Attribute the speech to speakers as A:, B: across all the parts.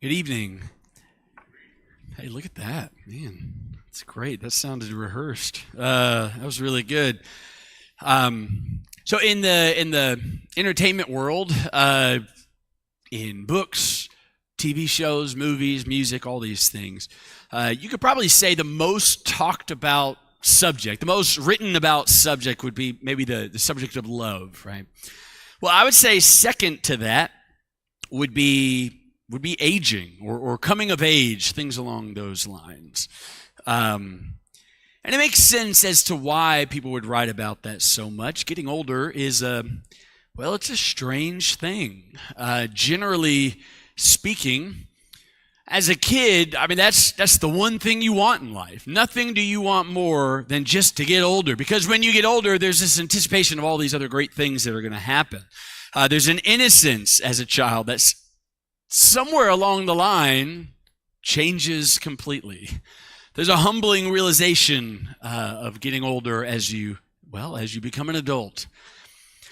A: Good evening. Hey, look at that, man. That's great. That sounded rehearsed. That was really good. So in the entertainment world, in books, TV shows, movies, music, all these things, you could probably say the most talked about subject, the most written about subject would be maybe the subject of love, right? Well, I would say second to that would be aging or coming of age, things along those lines. And it makes sense as to why people would write about that so much. Getting older is it's a strange thing. Generally speaking, as a kid, I mean, that's the one thing you want in life. Nothing do you want more than just to get older. Because when you get older, there's this anticipation of all these other great things that are going to happen. There's an innocence as a child that's somewhere along the line changes completely. There's a humbling realization of getting older as you become an adult.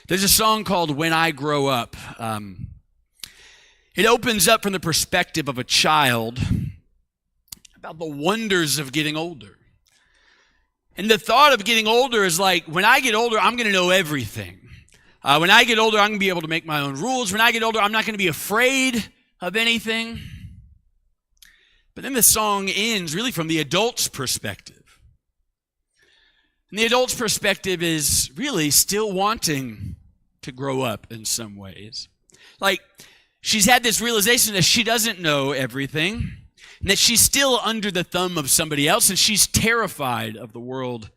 A: There's a song called When I Grow Up. It opens up from the perspective of a child about the wonders of getting older. And the thought of getting older is like, when I get older, I'm going to know everything. When I get older, I'm going to be able to make my own rules. When I get older, I'm not going to be afraid of anything. But then the song ends really from the adult's perspective. And the adult's perspective is really still wanting to grow up in some ways. Like, she's had this realization that she doesn't know everything, and that she's still under the thumb of somebody else, and she's terrified of the world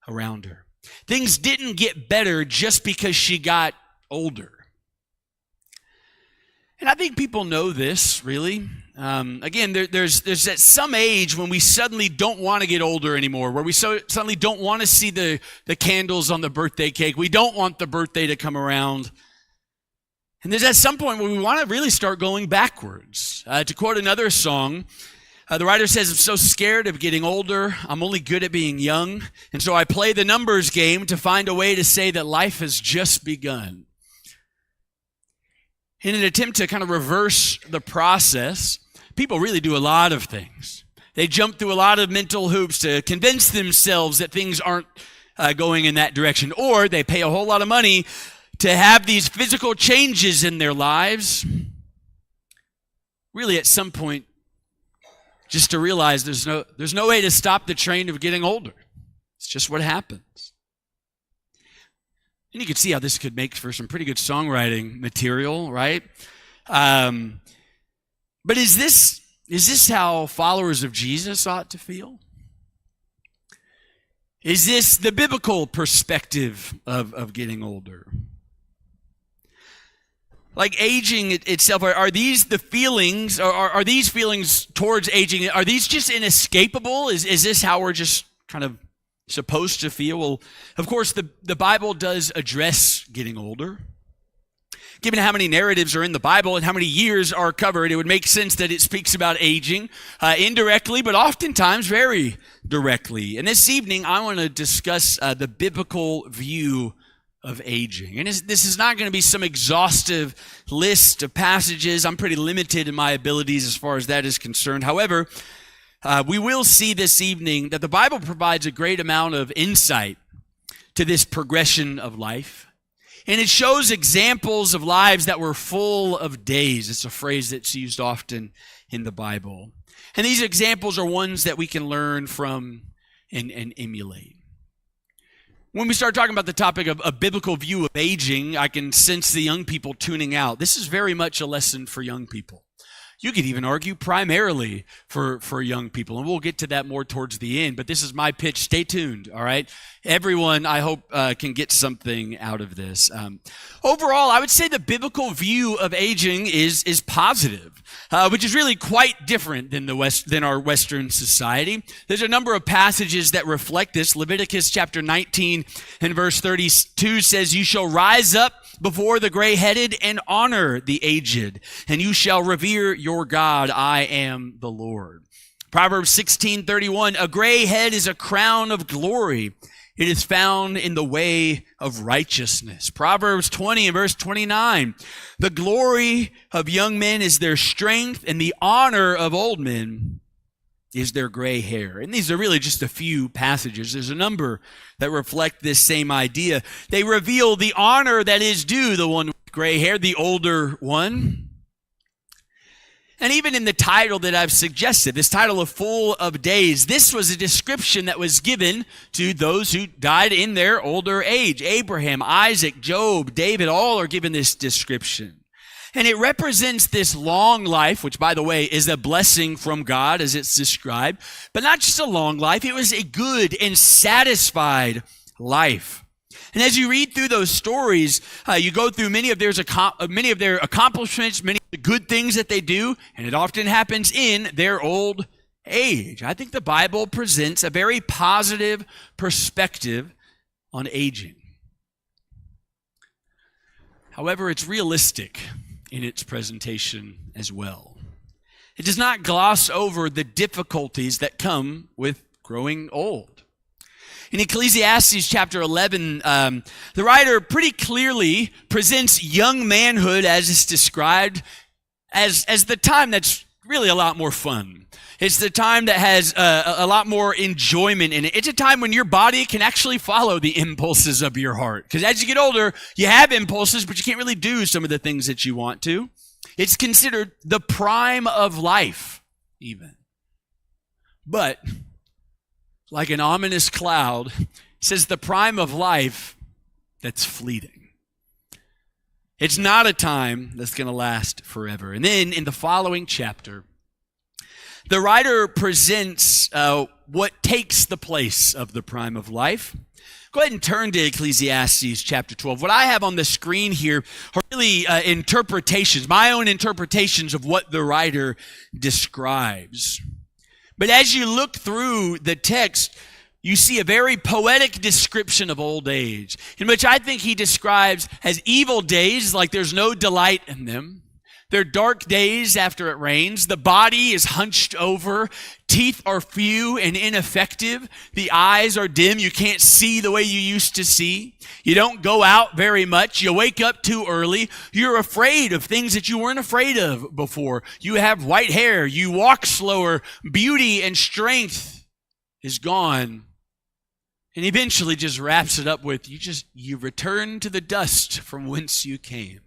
A: around her. Things didn't get better just because she got older. And I think people know this, really. Again, there's at some age when we suddenly don't want to get older anymore, where we suddenly don't want to see the candles on the birthday cake. We don't want the birthday to come around. And there's at some point when we want to really start going backwards. To quote another song, the writer says, "I'm so scared of getting older. I'm only good at being young. And so I play the numbers game to find a way to say that life has just begun." In an attempt to kind of reverse the process, people really do a lot of things. They jump through a lot of mental hoops to convince themselves that things aren't going in that direction. Or they pay a whole lot of money to have these physical changes in their lives. Really, at some point, just to realize there's no way to stop the train of getting older. It's just what happens. And you can see how this could make for some pretty good songwriting material, right? But is this how followers of Jesus ought to feel? Is this the biblical perspective of getting older? Like aging itself, are these the feelings, or are these feelings towards aging, are these just inescapable? Is this how we're just kind of supposed to feel? Well, of course, the Bible does address getting older. Given how many narratives are in the Bible and how many years are covered, it would make sense that it speaks about aging indirectly, but oftentimes very directly. And this evening, I want to discuss the biblical view of aging. And this is not going to be some exhaustive list of passages. I'm pretty limited in my abilities as far as that is concerned. However, we will see this evening that the Bible provides a great amount of insight to this progression of life. And it shows examples of lives that were full of days. It's a phrase that's used often in the Bible. And these examples are ones that we can learn from and emulate. When we start talking about the topic of a biblical view of aging, I can sense the young people tuning out. This is very much a lesson for young people. You could even argue primarily for young people, and we'll get to that more towards the end, but this is my pitch. Stay tuned, all right? Everyone, I hope, can get something out of this. Overall, I would say the biblical view of aging is positive, which is really quite different than our Western society. There's a number of passages that reflect this. Leviticus chapter 19 and verse 32 says, "You shall rise up before the gray-headed and honor the aged, and you shall revere your God. I am the Lord." Proverbs 16:31, "A gray head is a crown of glory. It is found in the way of righteousness. Proverbs 20 and verse 29. The glory of young men is their strength, and the honor of old men is their gray hair. And these are really just a few passages. There's a number that reflect this same idea. They reveal the honor that is due the one with gray hair, the older one. And even in the title that I've suggested, this title of Full of Days, this was a description that was given to those who died in their older age. Abraham, Isaac, Job, David, all are given this description. And it represents this long life, which, by the way, is a blessing from God as it's described. But not just a long life, it was a good and satisfied life. And as you read through those stories, you go through many of their accomplishments, many of the good things that they do, and it often happens in their old age. I think the Bible presents a very positive perspective on aging. However, it's realistic in its presentation as well. It does not gloss over the difficulties that come with growing old. In Ecclesiastes chapter 11, the writer pretty clearly presents young manhood as it's described as the time that's really a lot more fun. It's the time that has a lot more enjoyment in it. It's a time when your body can actually follow the impulses of your heart. Because as you get older, you have impulses, but you can't really do some of the things that you want to. It's considered the prime of life, even. But like an ominous cloud, it says the prime of life that's fleeting. It's not a time that's going to last forever. And then in the following chapter, the writer presents what takes the place of the prime of life. Go ahead and turn to Ecclesiastes chapter 12. What I have on the screen here are really interpretations, my own interpretations of what the writer describes. But as you look through the text, you see a very poetic description of old age, in which I think he describes as evil days, like there's no delight in them. They're dark days after it rains. The body is hunched over. Teeth are few and ineffective. The eyes are dim. You can't see the way you used to see. You don't go out very much. You wake up too early. You're afraid of things that you weren't afraid of before. You have white hair. You walk slower. Beauty and strength is gone. And eventually just wraps it up with, you return to the dust from whence you came.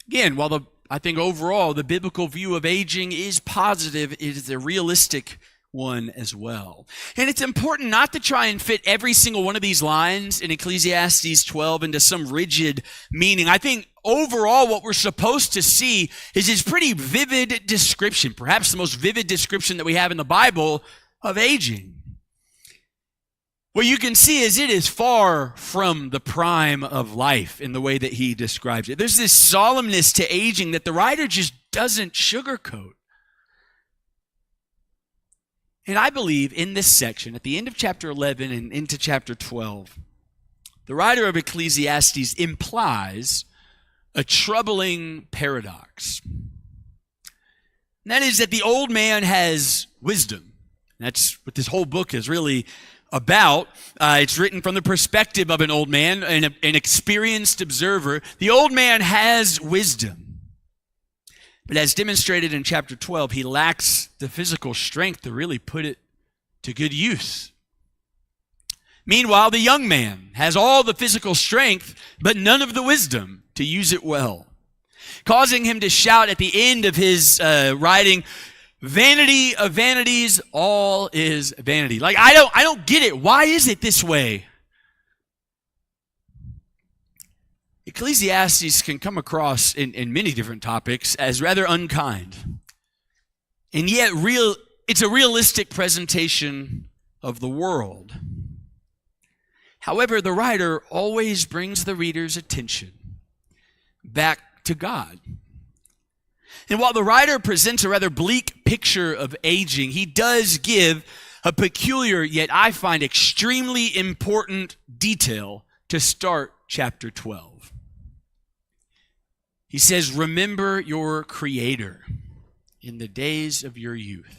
A: Again, while I think overall the biblical view of aging is positive, it is a realistic one as well. And it's important not to try and fit every single one of these lines in Ecclesiastes 12 into some rigid meaning. I think overall what we're supposed to see is this pretty vivid description, perhaps the most vivid description that we have in the Bible of aging. What you can see is it is far from the prime of life in the way that he describes it. There's this solemnness to aging that the writer just doesn't sugarcoat. And I believe in this section, at the end of chapter 11 and into chapter 12, the writer of Ecclesiastes implies a troubling paradox. And that is that the old man has wisdom. That's what this whole book is really about. It's written from the perspective of an old man, an experienced observer. The old man has wisdom. But as demonstrated in chapter 12, he lacks the physical strength to really put it to good use. Meanwhile, the young man has all the physical strength, but none of the wisdom to use it well, causing him to shout at the end of his writing, "Vanity of vanities, all is vanity." Like, I don't get it. Why is it this way? Ecclesiastes can come across in many different topics as rather unkind. And yet it's a realistic presentation of the world. However, the writer always brings the reader's attention back to God. And while the writer presents a rather bleak picture of aging, he does give a peculiar, yet I find extremely important detail to start chapter 12. He says, "Remember your Creator in the days of your youth."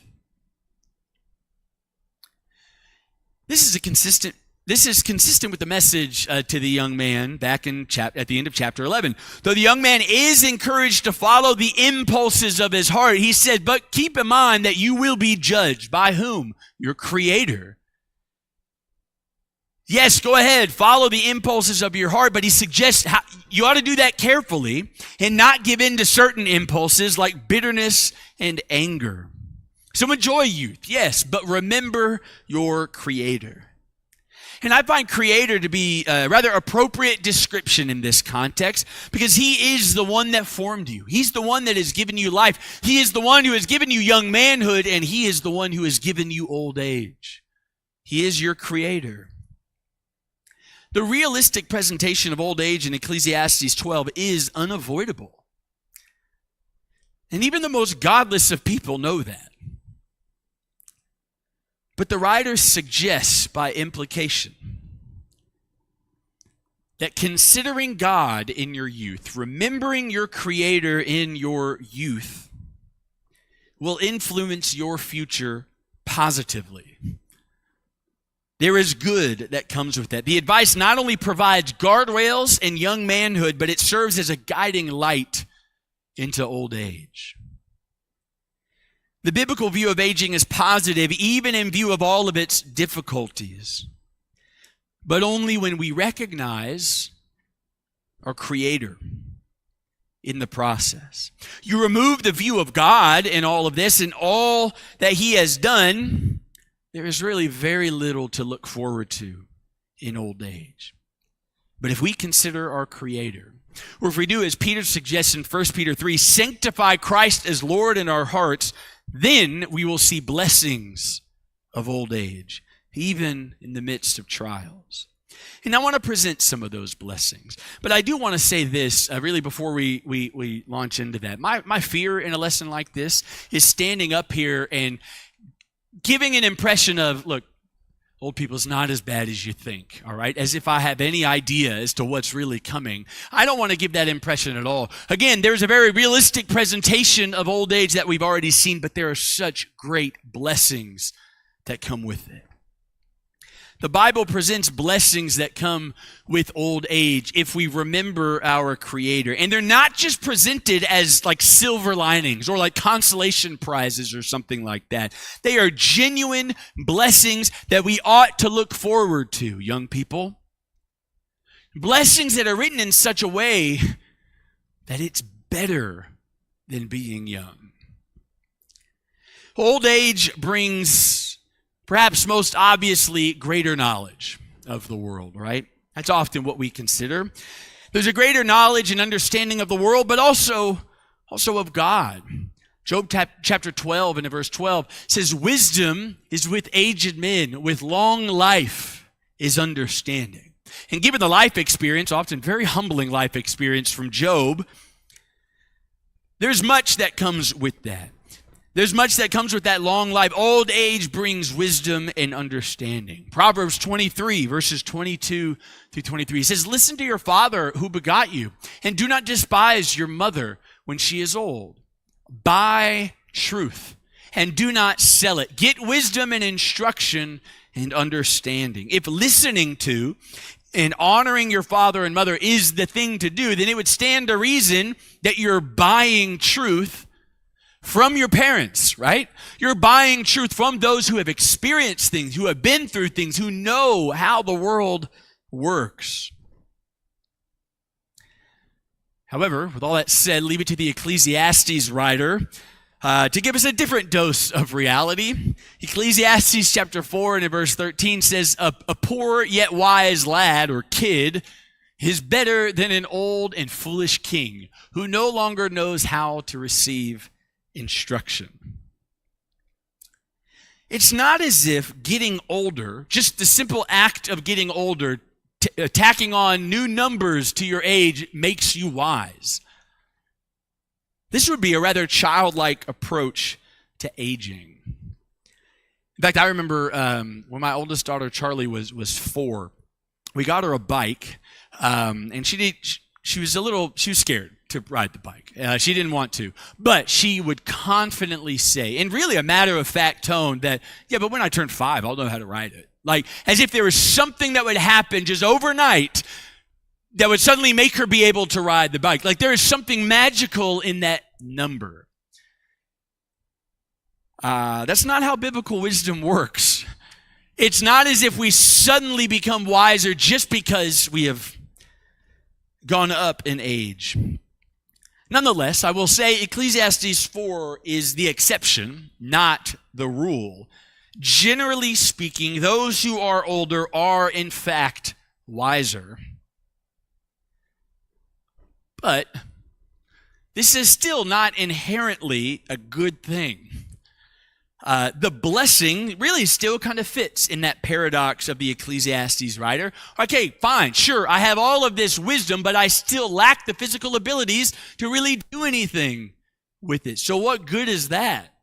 A: This is consistent with the message to the young man back at the end of chapter 11. Though the young man is encouraged to follow the impulses of his heart, he said, but keep in mind that you will be judged. By whom? Your Creator. Yes, go ahead, follow the impulses of your heart, but he suggests you ought to do that carefully and not give in to certain impulses like bitterness and anger. So enjoy youth, yes, but remember your Creator. And I find Creator to be a rather appropriate description in this context because he is the one that formed you. He's the one that has given you life. He is the one who has given you young manhood, and he is the one who has given you old age. He is your Creator. The realistic presentation of old age in Ecclesiastes 12 is unavoidable. And even the most godless of people know that. But the writer suggests by implication that considering God in your youth, remembering your Creator in your youth, will influence your future positively. There is good that comes with that. The advice not only provides guardrails in young manhood, but it serves as a guiding light into old age. The biblical view of aging is positive, even in view of all of its difficulties, but only when we recognize our Creator in the process. You remove the view of God in all of this and all that He has done, there is really very little to look forward to in old age. But if we consider our Creator, or if we do as Peter suggests in 1 Peter 3, sanctify Christ as Lord in our hearts, then we will see blessings of old age, even in the midst of trials. And I want to present some of those blessings. But I do want to say this, really before we launch into that. My fear in a lesson like this is standing up here and giving an impression of, look, old people is not as bad as you think, all right? As if I have any idea as to what's really coming. I don't want to give that impression at all. Again, there's a very realistic presentation of old age that we've already seen, but there are such great blessings that come with it. The Bible presents blessings that come with old age if we remember our Creator. And they're not just presented as like silver linings or like consolation prizes or something like that. They are genuine blessings that we ought to look forward to, young people. Blessings that are written in such a way that it's better than being young. Old age brings, perhaps most obviously, greater knowledge of the world, right? That's often what we consider. There's a greater knowledge and understanding of the world, but also of God. Job chapter 12 and verse 12 says, wisdom is with aged men, with long life is understanding. And given the life experience, often very humbling life experience from Job, there's much that comes with that. There's much that comes with that long life. Old age brings wisdom and understanding. Proverbs 23, verses 22 through 23 says, listen to your father who begot you, and do not despise your mother when she is old. Buy truth, and do not sell it. Get wisdom and instruction and understanding. If listening to and honoring your father and mother is the thing to do, then it would stand to reason that you're buying truth from your parents, right? You're buying truth from those who have experienced things, who have been through things, who know how the world works. However, with all that said, leave it to the Ecclesiastes writer to give us a different dose of reality. Ecclesiastes chapter 4 and verse 13 says, a poor yet wise lad or kid is better than an old and foolish king who no longer knows how to receive instruction. It's not as if getting older, just the simple act of getting older, tacking on new numbers to your age makes you wise. This would be a rather childlike approach to aging. In fact, I remember when my oldest daughter Charlie was 4, we got her a bike, and she was scared to ride the bike. She didn't want to, but she would confidently say, in really a matter-of-fact tone, that, yeah, but when I turn 5, I'll know how to ride it. Like as if there was something that would happen just overnight that would suddenly make her be able to ride the bike. Like there is something magical in that number. That's not how biblical wisdom works. It's not as if we suddenly become wiser just because we have gone up in age. Nonetheless, I will say Ecclesiastes 4 is the exception, not the rule. Generally speaking, those who are older are in fact wiser. But this is still not inherently a good thing. The blessing really still kind of fits in that paradox of the Ecclesiastes writer. Okay, fine, sure, I have all of this wisdom, but I still lack the physical abilities to really do anything with it. So what good is that?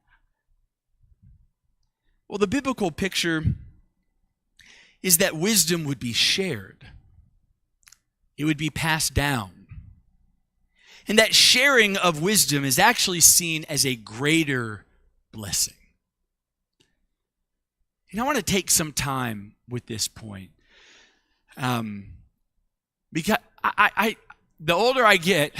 A: Well, the biblical picture is that wisdom would be shared. It would be passed down. And that sharing of wisdom is actually seen as a greater blessing. And I want to take some time with this point. Because the older I get,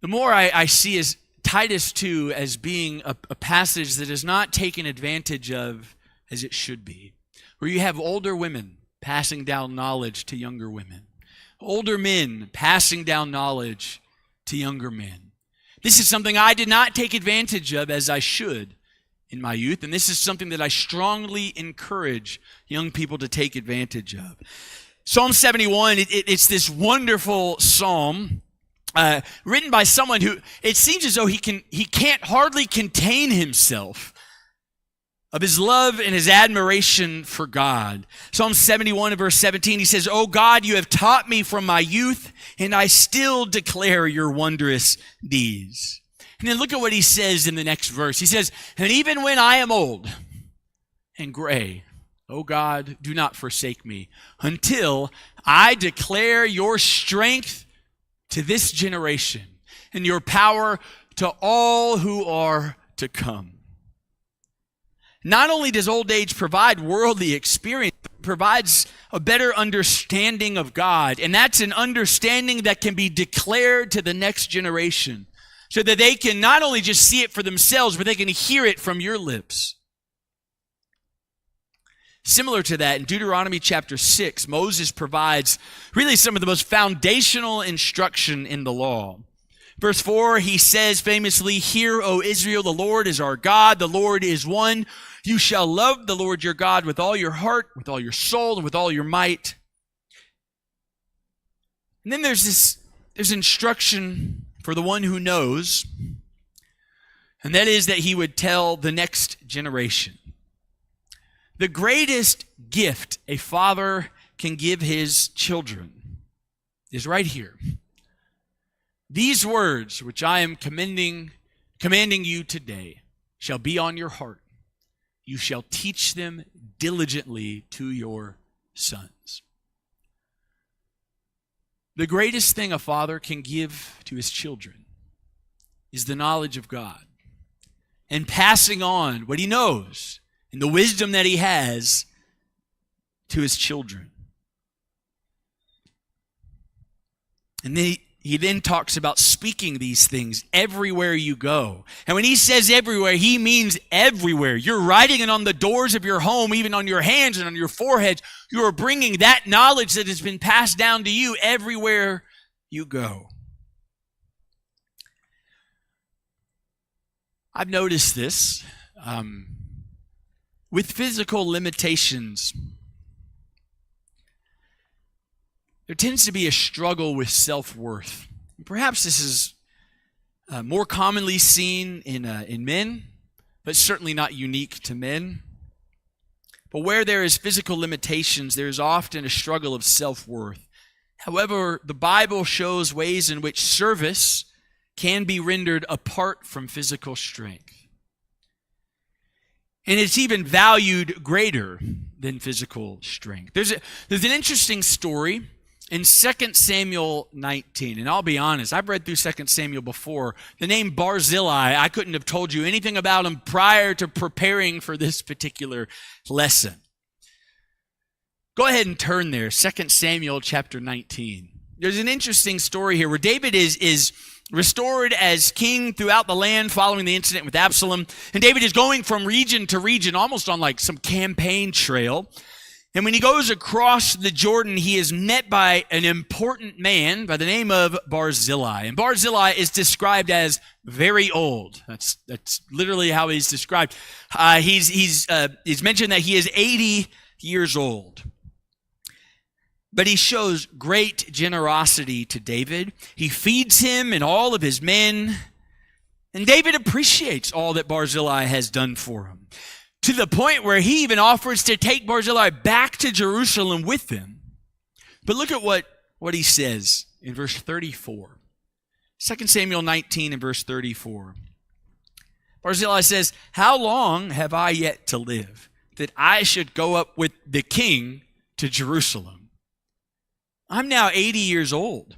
A: the more I see as Titus 2 as being a passage that is not taken advantage of as it should be. Where you have older women passing down knowledge to younger women. Older men passing down knowledge to younger men. This is something I did not take advantage of as I should in my youth, and this is something that I strongly encourage young people to take advantage of. Psalm 71, it's this wonderful psalm written by someone who it seems as though he can't hardly contain himself of his love and his admiration for God. Psalm 71 and verse 17, he says, "O God, you have taught me from my youth, and I still declare your wondrous deeds." And then look at what he says in the next verse. He says, "And even when I am old and gray, O God, do not forsake me until I declare your strength to this generation and your power to all who are to come." Not only does old age provide worldly experience, it provides a better understanding of God. And that's an understanding that can be declared to the next generation so that they can not only just see it for themselves, but they can hear it from your lips. Similar to that, in Deuteronomy chapter 6, Moses provides really some of the most foundational instruction in the law. Verse 4, he says famously, "Hear, O Israel, the Lord is our God, the Lord is one. You shall love the Lord your God with all your heart, with all your soul, and with all your might." And then there's instruction for the one who knows, and that is that he would tell the next generation. The greatest gift a father can give his children is right here. "These words which I am commanding you today shall be on your heart. You shall teach them diligently to your sons." The greatest thing a father can give to his children is the knowledge of God and passing on what he knows and the wisdom that he has to his children. And he then talks about speaking these things everywhere you go. And when he says everywhere, he means everywhere. You're writing it on the doors of your home, even on your hands and on your foreheads. You are bringing that knowledge that has been passed down to you everywhere you go. I've noticed this with physical limitations. There tends to be a struggle with self-worth. Perhaps this is more commonly seen in men, but certainly not unique to men. But where there is physical limitations, there is often a struggle of self-worth. However, the Bible shows ways in which service can be rendered apart from physical strength. And it's even valued greater than physical strength. There's an interesting story in 2 Samuel 19, and I'll be honest, I've read through 2 Samuel before. The name Barzillai, I couldn't have told you anything about him prior to preparing for this particular lesson. Go ahead and turn there, 2 Samuel chapter 19. There's an interesting story here where David is restored as king throughout the land following the incident with Absalom. And David is going from region to region, almost on like some campaign trail. And when he goes across the Jordan, he is met by an important man by the name of Barzillai. And Barzillai is described as very old. That's literally how he's described. He's mentioned that he is 80 years old. But he shows great generosity to David. He feeds him and all of his men. And David appreciates all that Barzillai has done for him, to the point where he even offers to take Barzillai back to Jerusalem with him. But look at what he says in verse 34. 2 Samuel 19 and verse 34. Barzillai says, "How long have I yet to live, that I should go up with the king to Jerusalem? I'm now 80 years old.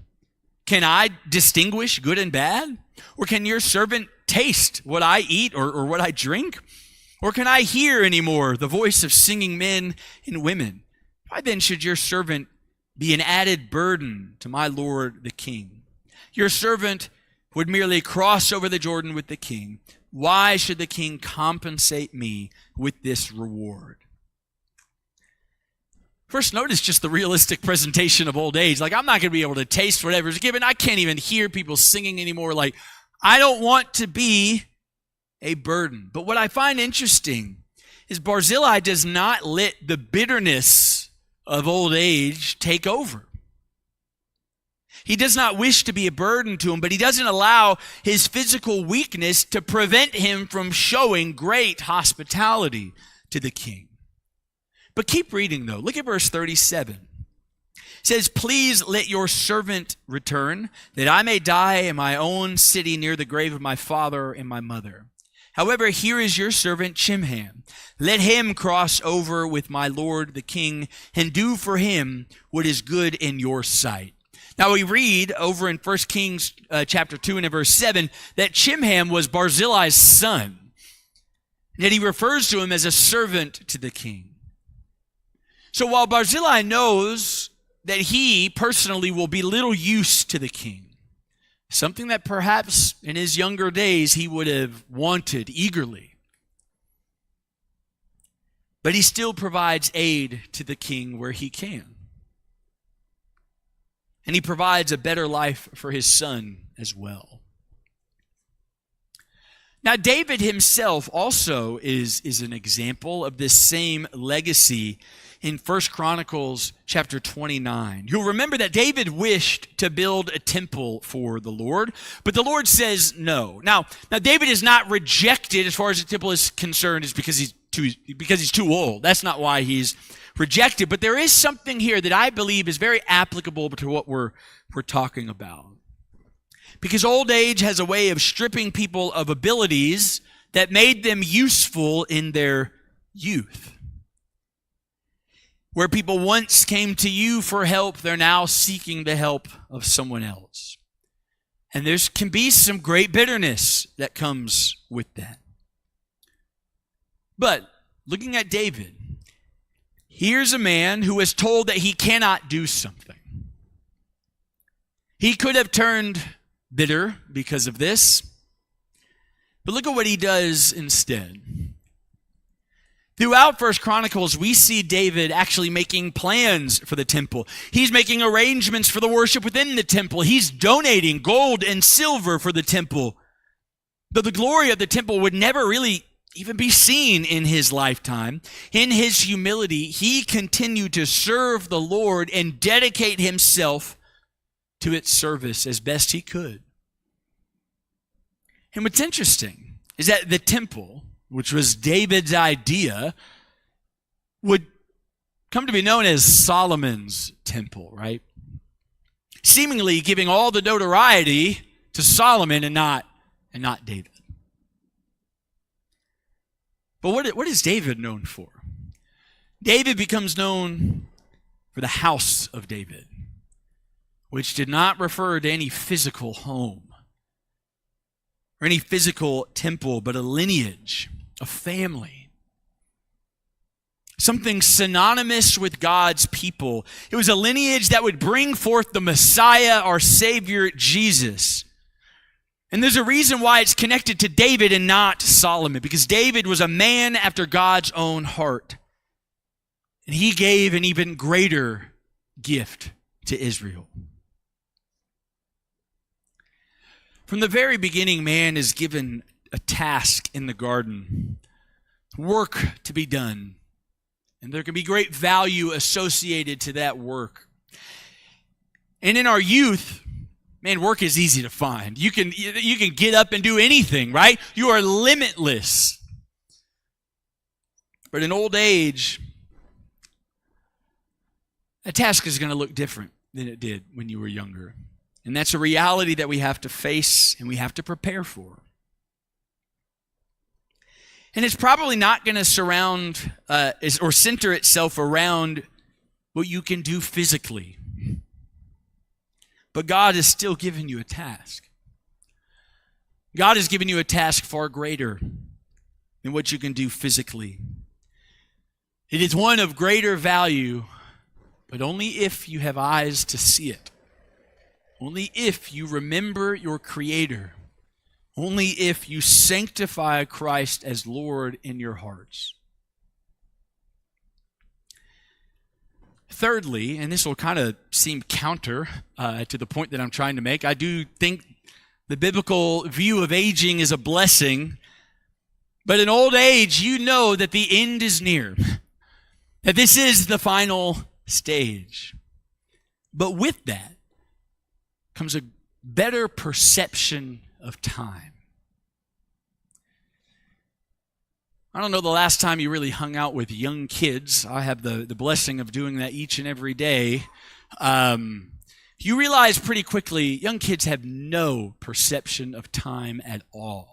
A: Can I distinguish good and bad? Or can your servant taste what I eat or what I drink? Or can I hear anymore the voice of singing men and women? Why then should your servant be an added burden to my lord the king? Your servant would merely cross over the Jordan with the king. Why should the king compensate me with this reward?" First, notice just the realistic presentation of old age. Like, I'm not going to be able to taste whatever's given. I can't even hear people singing anymore. Like, I don't want to be a burden. But what I find interesting is Barzillai does not let the bitterness of old age take over. He does not wish to be a burden to him, but he doesn't allow his physical weakness to prevent him from showing great hospitality to the king. But keep reading, though. Look at verse 37. It says, "Please let your servant return, that I may die in my own city near the grave of my father and my mother. However, here is your servant Chimham. Let him cross over with my lord the king, and do for him what is good in your sight." Now we read over in 1 Kings chapter 2 and in verse 7 that Chimham was Barzillai's son, and that he refers to him as a servant to the king. So while Barzillai knows that he personally will be little use to the king, something that perhaps in his younger days he would have wanted eagerly, but he still provides aid to the king where he can. And he provides a better life for his son as well. Now, David himself also is an example of this same legacy in 1 Chronicles chapter 29. You'll remember that David wished to build a temple for the Lord, but the Lord says no. Now David is not rejected as far as the temple is concerned, is because he's too old. That's not why he's rejected. But there is something here that I believe is very applicable to what we're talking about. Because old age has a way of stripping people of abilities that made them useful in their youth. Where people once came to you for help, they're now seeking the help of someone else. And there can be some great bitterness that comes with that. But looking at David, here's a man who is told that he cannot do something. He could have turned bitter because of this, but look at what he does instead. Throughout 1 Chronicles, we see David actually making plans for the temple. He's making arrangements for the worship within the temple. He's donating gold and silver for the temple. Though the glory of the temple would never really even be seen in his lifetime, in his humility, he continued to serve the Lord and dedicate himself to its service as best he could. And what's interesting is that the temple, which was David's idea, would come to be known as Solomon's temple, right? Seemingly giving all the notoriety to Solomon and not David. But what is David known for? David becomes known for the house of David, which did not refer to any physical home or any physical temple, but a lineage, a family. something synonymous with God's people. It was a lineage that would bring forth the Messiah, our Savior, Jesus. And there's a reason why it's connected to David and not Solomon, because David was a man after God's own heart. And he gave an even greater gift to Israel. From the very beginning, man is given a task in the garden, work to be done. And there can be great value associated to that work. And in our youth, man, work is easy to find. You can get up and do anything, right? You are limitless. But in old age, a task is going to look different than it did when you were younger. And that's a reality that we have to face and we have to prepare for. And it's probably not going to surround or center itself around what you can do physically. But God has still given you a task. God has given you a task far greater than what you can do physically. It is one of greater value, but only if you have eyes to see it. Only if you remember your Creator. Only if you sanctify Christ as Lord in your hearts. Thirdly, and this will kind of seem counter to the point that I'm trying to make, I do think the biblical view of aging is a blessing. But in old age, you know that the end is near. That this is the final stage. But with that comes a better perception of time. I don't know the last time you really hung out with young kids. I have the blessing of doing that each and every day. You realize pretty quickly young kids have no perception of time at all.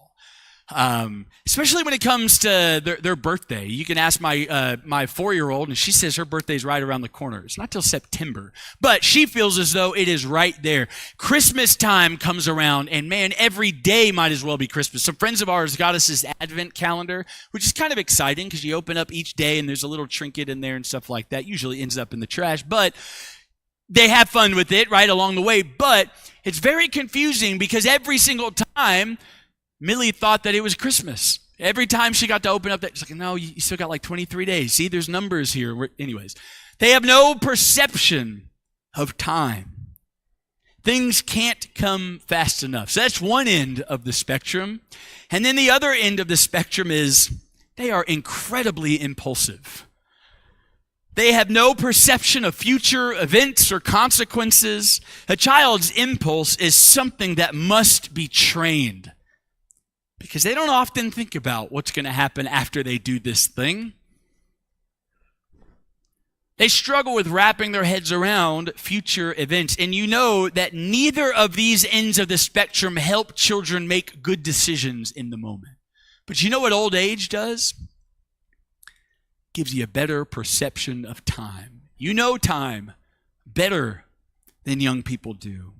A: Especially when it comes to their birthday. You can ask my 4-year-old, and she says her birthday's right around the corner. It's not till September, but she feels as though it is right there. Christmas time comes around, and man, every day might as well be Christmas. Some friends of ours got us this Advent calendar, which is kind of exciting because you open up each day and there's a little trinket in there and stuff like that. Usually ends up in the trash, but they have fun with it right along the way. But it's very confusing because every single time Millie thought that it was Christmas. Every time she got to open up that, she's like, no, you still got like 23 days. See, there's numbers here. Anyways, they have no perception of time. Things can't come fast enough. So that's one end of the spectrum. And then the other end of the spectrum is they are incredibly impulsive. They have no perception of future events or consequences. A child's impulse is something that must be trained, because they don't often think about what's going to happen after they do this thing. They struggle with wrapping their heads around future events. And you know that neither of these ends of the spectrum help children make good decisions in the moment. But you know what old age does? Gives you a better perception of time. You know time better than young people do.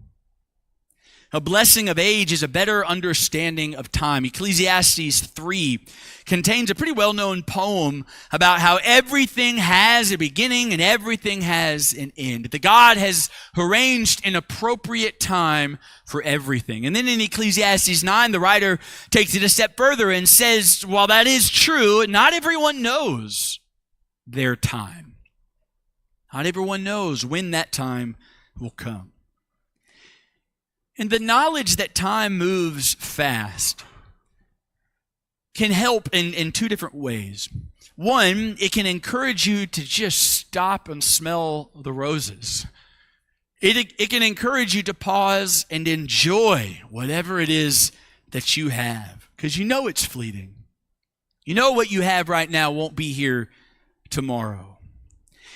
A: A blessing of age is a better understanding of time. Ecclesiastes 3 contains a pretty well-known poem about how everything has a beginning and everything has an end. That God has arranged an appropriate time for everything. And then in Ecclesiastes 9, the writer takes it a step further and says, while that is true, not everyone knows their time. Not everyone knows when that time will come. And the knowledge that time moves fast can help in two different ways. One, it can encourage you to just stop and smell the roses. It can encourage you to pause and enjoy whatever it is that you have, because you know it's fleeting. You know what you have right now won't be here tomorrow.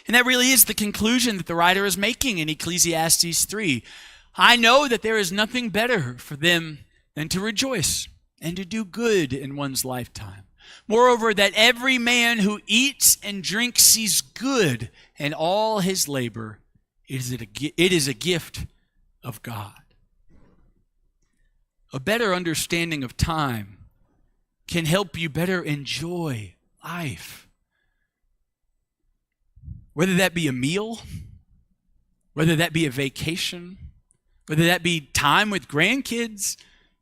A: And that really is the conclusion that the writer is making in Ecclesiastes 3. I know that there is nothing better for them than to rejoice and to do good in one's lifetime. Moreover, that every man who eats and drinks sees good in all his labor. It is a gift of God. A better understanding of time can help you better enjoy life. Whether that be a meal, whether that be a vacation, whether that be time with grandkids,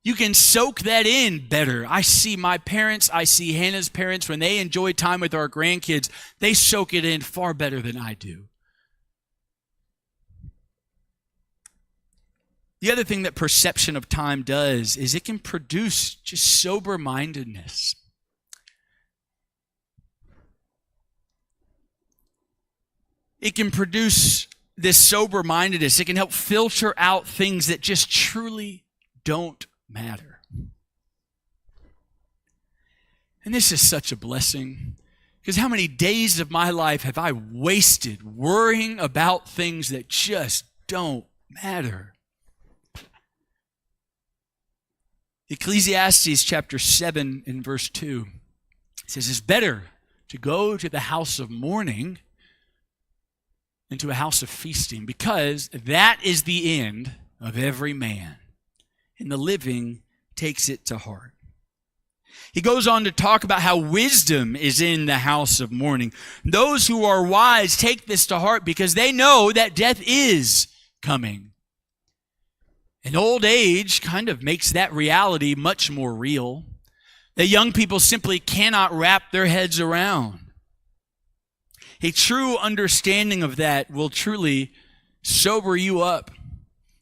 A: you can soak that in better. I see my parents, I see Hannah's parents, when they enjoy time with our grandkids, they soak it in far better than I do. The other thing that perception of time does is it can produce just sober-mindedness. It can produce this sober-mindedness. It can help filter out things that just truly don't matter. And this is such a blessing, because how many days of my life have I wasted worrying about things that just don't matter? Ecclesiastes chapter 7 and verse 2 says, it's better to go to the house of mourning than to a house of feasting, because that is the end of every man, and the living takes it to heart. He goes on to talk about how wisdom is in the house of mourning. Those who are wise take this to heart because they know that death is coming. And old age kind of makes that reality much more real, that young people simply cannot wrap their heads around. A true understanding of that will truly sober you up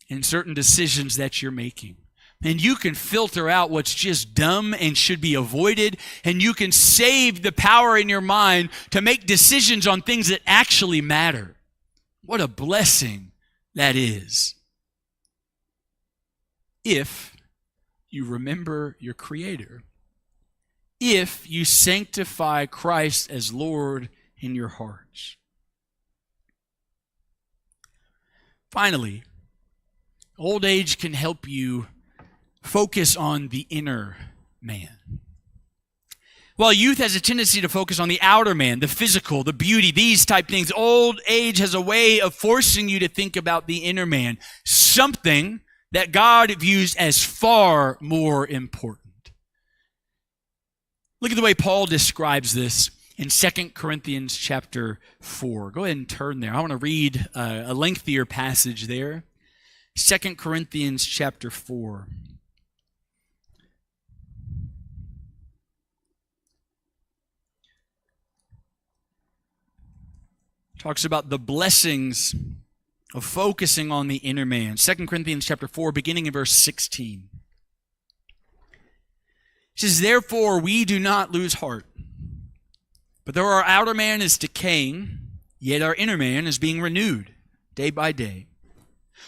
A: in certain decisions that you're making. And you can filter out what's just dumb and should be avoided, and you can save the power in your mind to make decisions on things that actually matter. What a blessing that is. If you remember your Creator, if you sanctify Christ as Lord in your hearts. Finally, old age can help you focus on the inner man. While youth has a tendency to focus on the outer man, the physical, the beauty, these type things, old age has a way of forcing you to think about the inner man, something that God views as far more important. Look at the way Paul describes this in 2 Corinthians chapter 4. Go ahead and turn there. I want to read a lengthier passage there. 2 Corinthians chapter 4. Talks about the blessings of focusing on the inner man. 2 Corinthians chapter 4, beginning in verse 16. It says, therefore we do not lose heart. But though our outer man is decaying, yet our inner man is being renewed day by day.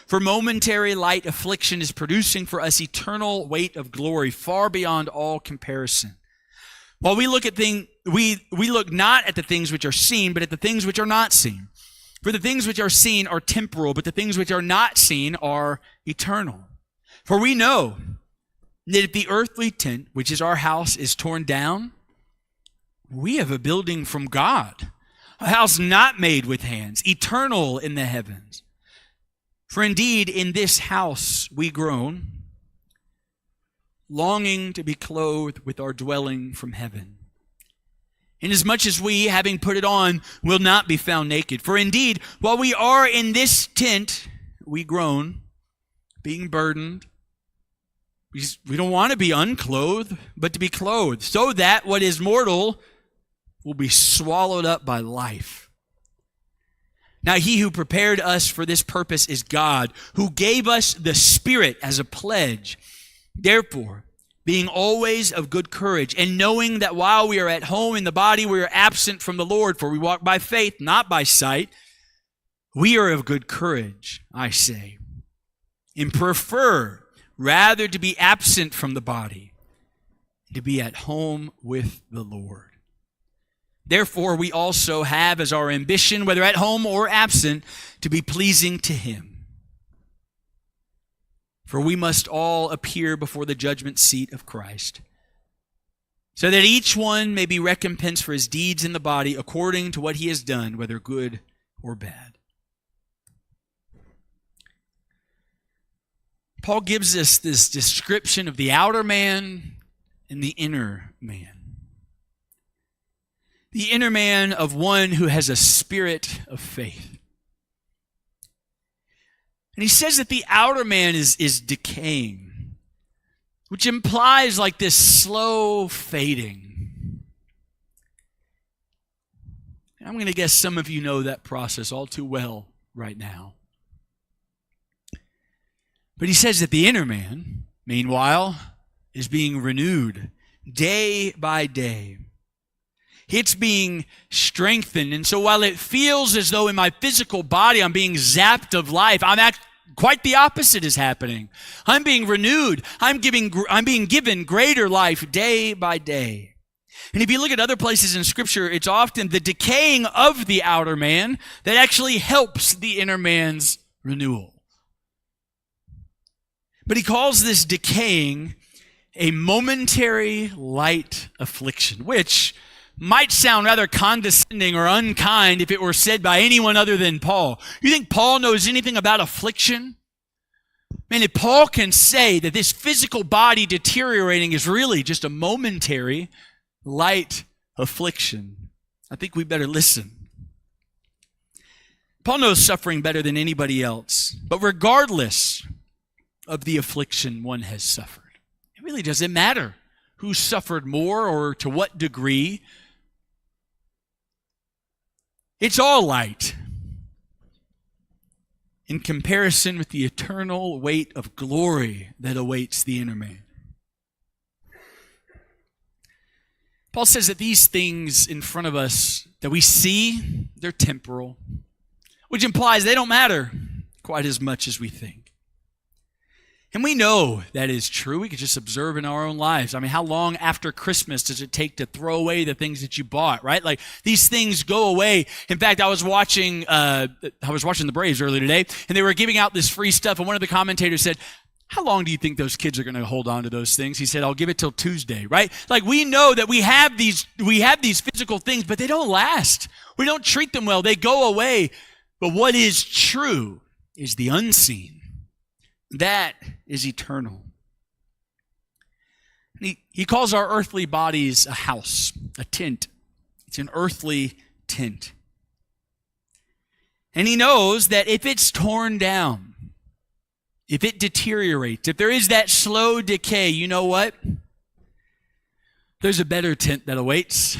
A: For momentary light affliction is producing for us eternal weight of glory far beyond all comparison. While we look at we look not at the things which are seen, but at the things which are not seen. For the things which are seen are temporal, but the things which are not seen are eternal. For we know that if the earthly tent, which is our house, is torn down, we have a building from God, a house not made with hands, eternal in the heavens. For indeed, in this house we groan, longing to be clothed with our dwelling from heaven. Inasmuch as we, having put it on, will not be found naked. For indeed, while we are in this tent, we groan, being burdened. We don't want to be unclothed, but to be clothed, so that what is mortal will be swallowed up by life. Now he who prepared us for this purpose is God, who gave us the Spirit as a pledge. Therefore, being always of good courage, and knowing that while we are at home in the body, we are absent from the Lord, for we walk by faith, not by sight. We are of good courage, I say, and prefer rather to be absent from the body, to be at home with the Lord. Therefore, we also have as our ambition, whether at home or absent, to be pleasing to Him. For we must all appear before the judgment seat of Christ, so that each one may be recompensed for his deeds in the body according to what he has done, whether good or bad. Paul gives us this description of the outer man and the inner man. the inner man of one who has a spirit of faith. And he says that the outer man is decaying, which implies like this slow fading. And I'm going to guess some of you know that process all too well right now. But he says that the inner man, meanwhile, is being renewed day by day. It's being strengthened. And so while it feels as though in my physical body I'm being zapped of life, quite the opposite is happening. I'm being renewed. I'm being given greater life day by day. And if you look at other places in Scripture, it's often the decaying of the outer man that actually helps the inner man's renewal. But he calls this decaying a momentary light affliction, which might sound rather condescending or unkind if it were said by anyone other than Paul. You think Paul knows anything about affliction? Man, if Paul can say that this physical body deteriorating is really just a momentary light affliction, I think we better listen. Paul knows suffering better than anybody else, but regardless of the affliction one has suffered, it really doesn't matter who suffered more or to what degree. It's all light in comparison with the eternal weight of glory that awaits the inner man. Paul says that these things in front of us that we see, they're temporal, which implies they don't matter quite as much as we think. And we know that is true. We can just observe in our own lives. I mean, how long after Christmas does it take to throw away the things that you bought, right? Like, these things go away. In fact, I was watching the Braves earlier today, and they were giving out this free stuff, and one of the commentators said, how long do you think those kids are going to hold on to those things? He said, I'll give it till Tuesday, right? Like, we know that we have these physical things, but they don't last. We don't treat them well. They go away. But what is true is the unseen. That is eternal. He calls our earthly bodies a house, a tent. It's an earthly tent. And he knows that if it's torn down, if it deteriorates, if there is that slow decay, you know what? There's a better tent that awaits.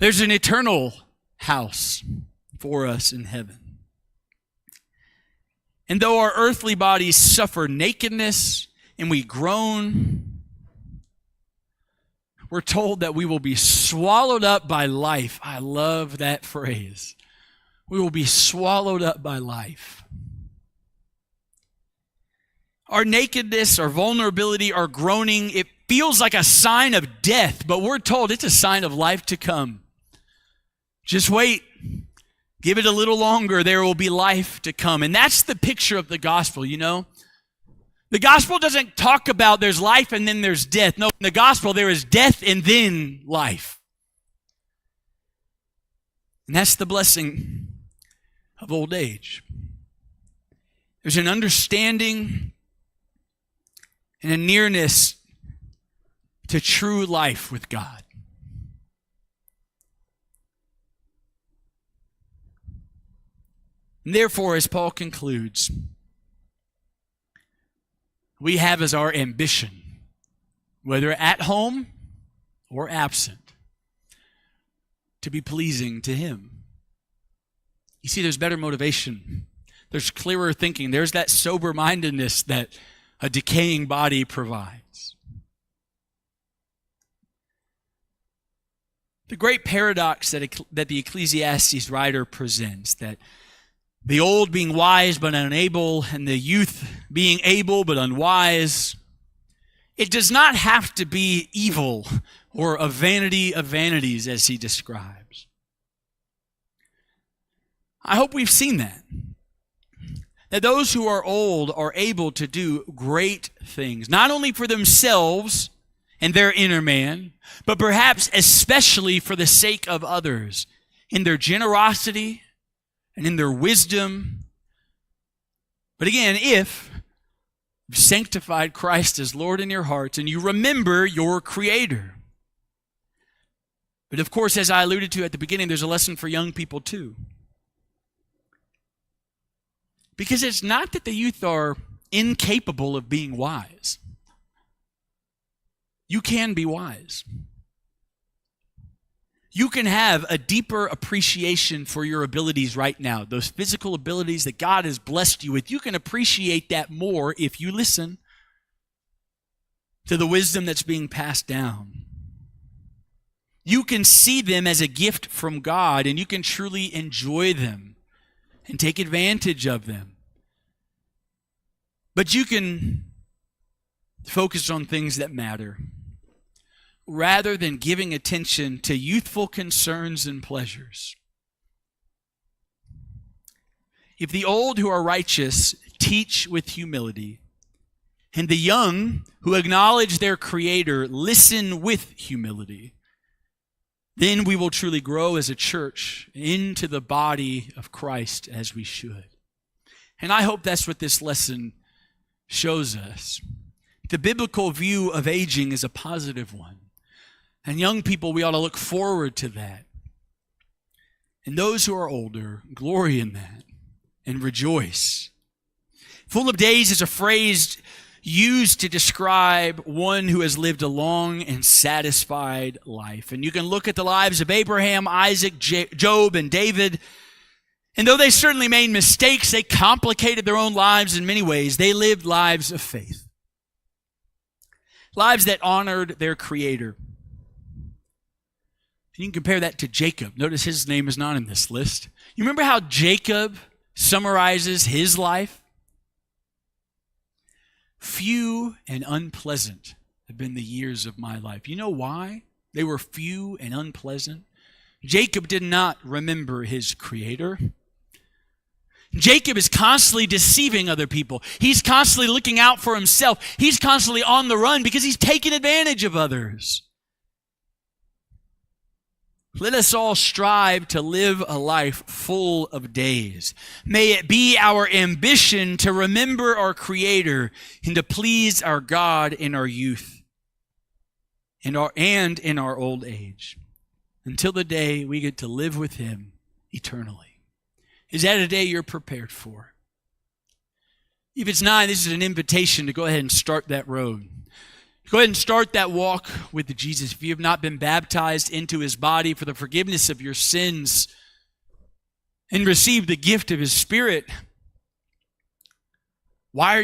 A: There's an eternal house for us in heaven. And though our earthly bodies suffer nakedness and we groan, we're told that we will be swallowed up by life. I love that phrase. We will be swallowed up by life. Our nakedness, our vulnerability, our groaning, it feels like a sign of death, but we're told it's a sign of life to come. Just wait. Give it a little longer, there will be life to come. And that's the picture of the gospel, you know. The gospel doesn't talk about there's life and then there's death. No, in the gospel there is death and then life. And that's the blessing of old age. There's an understanding and a nearness to true life with God. And therefore, as Paul concludes, we have as our ambition, whether at home or absent, to be pleasing to him. You see, there's better motivation. There's clearer thinking. There's that sober-mindedness that a decaying body provides. The great paradox that the Ecclesiastes writer presents, that the old being wise but unable, and the youth being able but unwise, it does not have to be evil or a vanity of vanities as he describes. I hope we've seen that. That those who are old are able to do great things, not only for themselves and their inner man, but perhaps especially for the sake of others, in their generosity and in their wisdom. But again, if you've sanctified Christ as Lord in your hearts and you remember your Creator. But of course, as I alluded to at the beginning, there's a lesson for young people too. Because it's not that the youth are incapable of being wise. You can be wise. You can have a deeper appreciation for your abilities right now. Those physical abilities that God has blessed you with, you can appreciate that more if you listen to the wisdom that's being passed down. You can see them as a gift from God, and you can truly enjoy them and take advantage of them. But you can focus on things that matter, rather than giving attention to youthful concerns and pleasures. If the old who are righteous teach with humility, and the young who acknowledge their Creator listen with humility, then we will truly grow as a church into the body of Christ as we should. And I hope that's what this lesson shows us. The biblical view of aging is a positive one. And young people, we ought to look forward to that. And those who are older, glory in that and rejoice. Full of days is a phrase used to describe one who has lived a long and satisfied life. And you can look at the lives of Abraham, Isaac, Job, and David. And though they certainly made mistakes, they complicated their own lives in many ways. They lived lives of faith. Lives that honored their Creator. And you can compare that to Jacob. Notice his name is not in this list. You remember how Jacob summarizes his life? Few and unpleasant have been the years of my life. You know why they were few and unpleasant? Jacob did not remember his Creator. Jacob is constantly deceiving other people. He's constantly looking out for himself. He's constantly on the run because he's taking advantage of others. Let us all strive to live a life full of days. May it be our ambition to remember our Creator and to please our God in our youth and in our old age, until the day we get to live with Him eternally. Is that a day you're prepared for? If it's not, this is an invitation to go ahead and start that road. Go ahead and start that walk with Jesus. If you have not been baptized into His body for the forgiveness of your sins and received the gift of His Spirit, why are